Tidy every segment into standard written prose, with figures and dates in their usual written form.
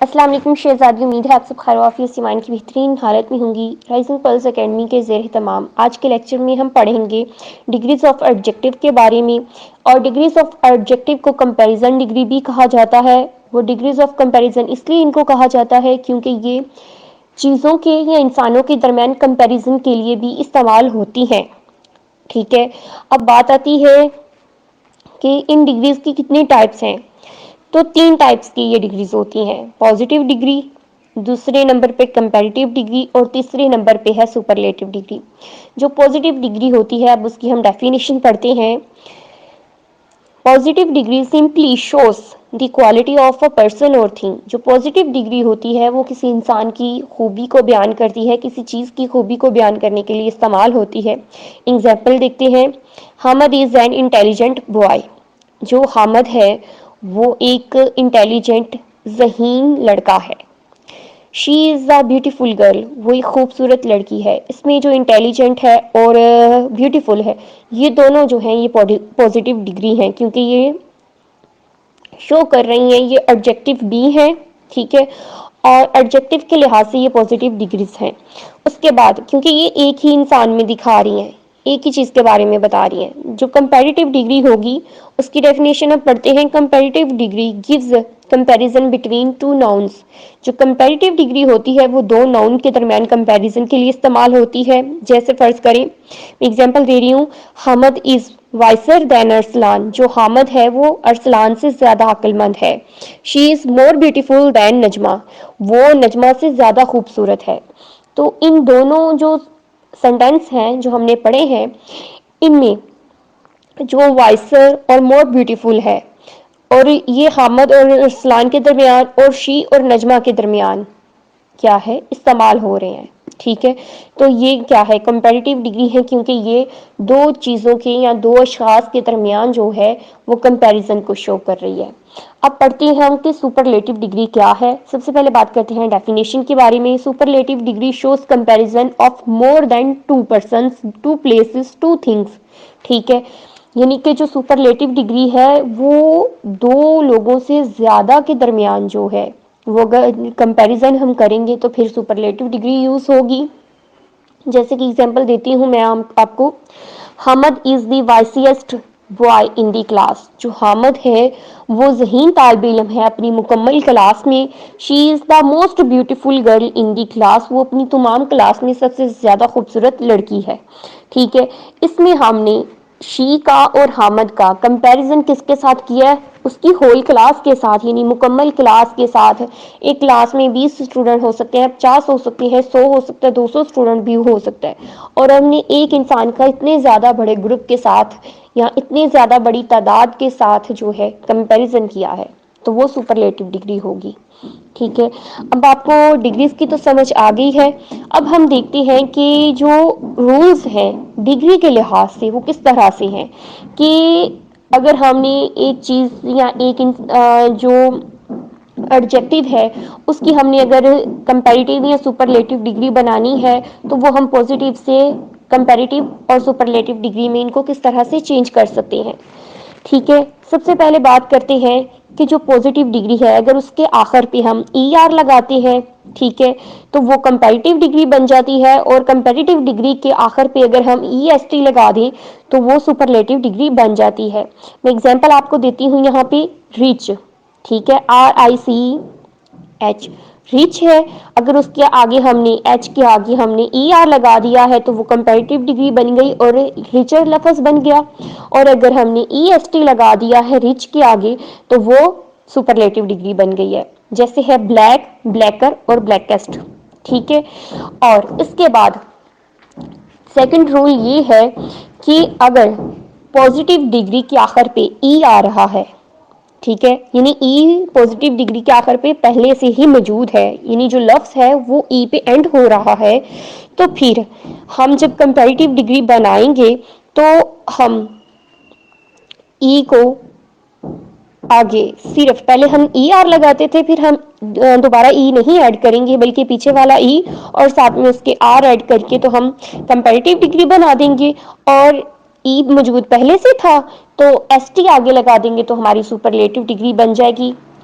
السلام علیکم شہزادی، امید ہے آپ سب خیر و عافیت سے ایمان کی بہترین حالت میں ہوں گی۔ رائزنگ پلس اکیڈمی کے زیر اہتمام آج کے لیکچر میں ہم پڑھیں گے ڈگریز آف ایڈجیکٹو کے بارے میں، اور ڈگریز آف ایڈجیکٹو کو کمپیریزن ڈگری بھی کہا جاتا ہے۔ وہ ڈگریز آف کمپیریزن اس لیے ان کو کہا جاتا ہے کیونکہ یہ چیزوں کے یا انسانوں کے درمیان کمپیریزن کے لیے بھی استعمال ہوتی ہیں۔ ٹھیک ہے، اب بات آتی ہے کہ ان ڈگریز کی کتنی ٹائپس ہیں۔ تو 3 ٹائپس کی یہ ڈگریز ہوتی ہیں: پازیٹیو ڈگری، دوسرے نمبر پہ کمپیریٹیو ڈگری، اور تیسرے نمبر پہ ہے سپرلیٹیو ڈگری۔ جو پازیٹیو ڈگری ہوتی ہے، اب اس کی ہم ڈیفینیشن پڑھتے ہیں۔ Positive degree simply shows the quality of a person اور تھنگ۔ جو پازیٹیو ڈگری ہوتی ہے وہ کسی انسان کی خوبی کو بیان کرتی ہے، کسی چیز کی خوبی کو بیان کرنے کے لیے استعمال ہوتی ہے۔ اگزامپل دیکھتے ہیں۔ Hamid is an intelligent boy. جو حامد ہے وہ ایک انٹیلیجنٹ ذہین لڑکا ہے۔ شی از اے بیوٹیفل گرل۔ وہ ایک خوبصورت لڑکی ہے۔ اس میں جو انٹیلیجنٹ ہے اور بیوٹیفل ہے، یہ دونوں جو ہیں یہ پازیٹیو ڈگری ہیں، کیونکہ یہ شو کر رہی ہیں، یہ ایڈجیکٹو بھی ہیں، ٹھیک ہے، اور ایڈجیکٹو کے لحاظ سے یہ پازیٹیو ڈگریز ہیں۔ اس کے بعد کیونکہ یہ ایک ہی انسان میں دکھا رہی ہیں، ایک ہی چیز کے بارے میں بتا رہی ہیں، جو کمپیریٹیو ڈگری ہوگی اس کی ڈیفینیشن اب پڑھتے ہیں۔ Comparative degree gives comparison between two nouns. جو کمپیریٹیو ڈگری ہوتی ہے وہ دو ناؤن کے درمیان کمپیریزن کے لیے استعمال ہوتی ہے۔ جیسے فرض کریں، اگزامپل دے رہی ہوں، حامد از وائسر دین ارسلان۔ جو حامد ہے وہ ارسلان سے زیادہ عقل مند ہے۔ شی از مور بیوٹیفل دین نجمہ۔ وہ نجمہ سے زیادہ خوبصورت ہے۔ تو ان دونوں جو سینٹینس ہیں جو ہم نے پڑھے ہیں، ان میں جو وائسر اور مور بیوٹیفل ہے، اور یہ حامد اور ارسلان کے درمیان اور شی اور نجمہ کے درمیان کیا ہے، استعمال ہو رہے ہیں، ٹھیک ہے۔ تو یہ کیا ہے، کمپیریٹیو ڈگری ہے، کیونکہ یہ دو چیزوں کے یا دو اشخاص کے درمیان جو ہے وہ کمپیریزن کو شو کر رہی ہے۔ اب پڑھتے ہیں ہم کہ سپرلیٹیو ڈگری کیا ہے۔ سب سے پہلے بات کرتے ہیں ڈیفینیشن کے بارے میں۔ Superlative degree shows comparison of more than 2 persons, 2 places, 2 things، ٹھیک ہے، یعنی کہ جو سپرلیٹیو ڈگری ہے وہ دو لوگوں سے زیادہ کے درمیان جو ہے وہ اگر کمپیریزن ہم کریں گے تو پھر سپرلیٹیو ڈگری یوز ہوگی۔ جیسے کہ اگزامپل دیتی ہوں میں آپ کو، حامد از دی وائسیسٹ بوائے ان دی کلاس۔ جو حامد ہے وہ ذہین طالب علم ہے اپنی مکمل کلاس میں۔ She is the most beautiful girl in the class. وہ اپنی تمام کلاس میں سب سے زیادہ خوبصورت لڑکی ہے، ٹھیک ہے۔ اس میں ہم نے شی کا اور حامد کا کمپیریزن کس کے ساتھ کیا ہے، اس کی ہول کلاس کے ساتھ، یعنی مکمل کلاس کے ساتھ۔ ایک کلاس میں 20 اسٹوڈنٹ ہو سکتے ہیں، 50 ہو سکتے ہیں، 100 ہو سکتا ہے، 200 اسٹوڈنٹ بھی ہو سکتا ہے، اور ہم نے ایک انسان کا اتنے زیادہ بڑے گروپ کے ساتھ یا اتنی زیادہ بڑی تعداد کے ساتھ جو ہے کمپیریزن کیا ہے، تو وہ سپرلیٹیو ڈگری ہوگی، ٹھیک ہے۔ اب آپ کو ڈگریز کی تو سمجھ آ گئی ہے۔ اب ہم دیکھتے ہیں کہ جو رولز ہیں ڈگری کے لحاظ سے وہ کس طرح سے ہیں، کہ اگر ہم نے ایک چیز یا ایک جو ایڈجیکٹو ہے اس کی ہم نے اگر کمپیریٹیو یا سپرلیٹیو ڈگری بنانی ہے تو وہ ہم پازیٹیو سے کمپیریٹیو اور سپرلیٹیو ڈگری میں ان کو کس طرح سے چینج کر سکتے ہیں، ٹھیک ہے۔ سب سے پہلے بات کرتے ہیں کہ جو پازیٹیو ڈگری ہے اگر اس کے آخر پہ ہم ای آر لگاتے ہیں، ٹھیک ہے، تو وہ کمپیریٹیو ڈگری بن جاتی ہے، اور کمپیریٹیو ڈگری کے آخر پہ اگر ہم ای ایس ٹی لگا دیں تو وہ سپرلیٹیو ڈگری بن جاتی ہے۔ میں اگزامپل آپ کو دیتی ہوں یہاں پہ، ریچ، ٹھیک ہے، RICH، ریچ ہے، اگر اس کے آگے ہم نے ایچ کے آگے ہم نے ای آر لگا دیا ہے تو وہ کمپیریٹیو ڈگری بن گئی اور ریچر لفظ بن گیا، اور اگر ہم نے ای ایس ٹی لگا دیا ہے ریچ کے آگے تو وہ سپرلیٹیو ڈگری بن گئی ہے۔ جیسے ہے بلیک، بلیکر اور بلیکسٹ، ٹھیک ہے۔ اور اس کے بعد سیکنڈ رول یہ ہے کہ اگر پازیٹیو ڈگری کے آخر پہ ای آ رہا ہے، ٹھیک ہے، یعنی ای پازیٹیو ڈگری کے آخر پہ پہلے سے ہی موجود ہے، یعنی جو لفظ ہے وہ ای پہ اینڈ ہو رہا ہے، تو پھر ہم جب کمپیریٹیو ڈگری بنائیں گے تو ہم ای کو آگے صرف پہلے ہم ای آر لگاتے تھے، پھر ہم دوبارہ ای نہیں ایڈ کریں گے بلکہ پیچھے والا ای اور ساتھ میں اس کے آر ایڈ کر کے تو ہم کمپیریٹیو ڈگری بنا دیں گے، اور ای موجود پہلے سے تھا تو ایس ٹی آگے لگا دیں گے تو ہماری سپرلیٹیو ڈگری بن جائے گی۔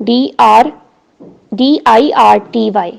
DIRTY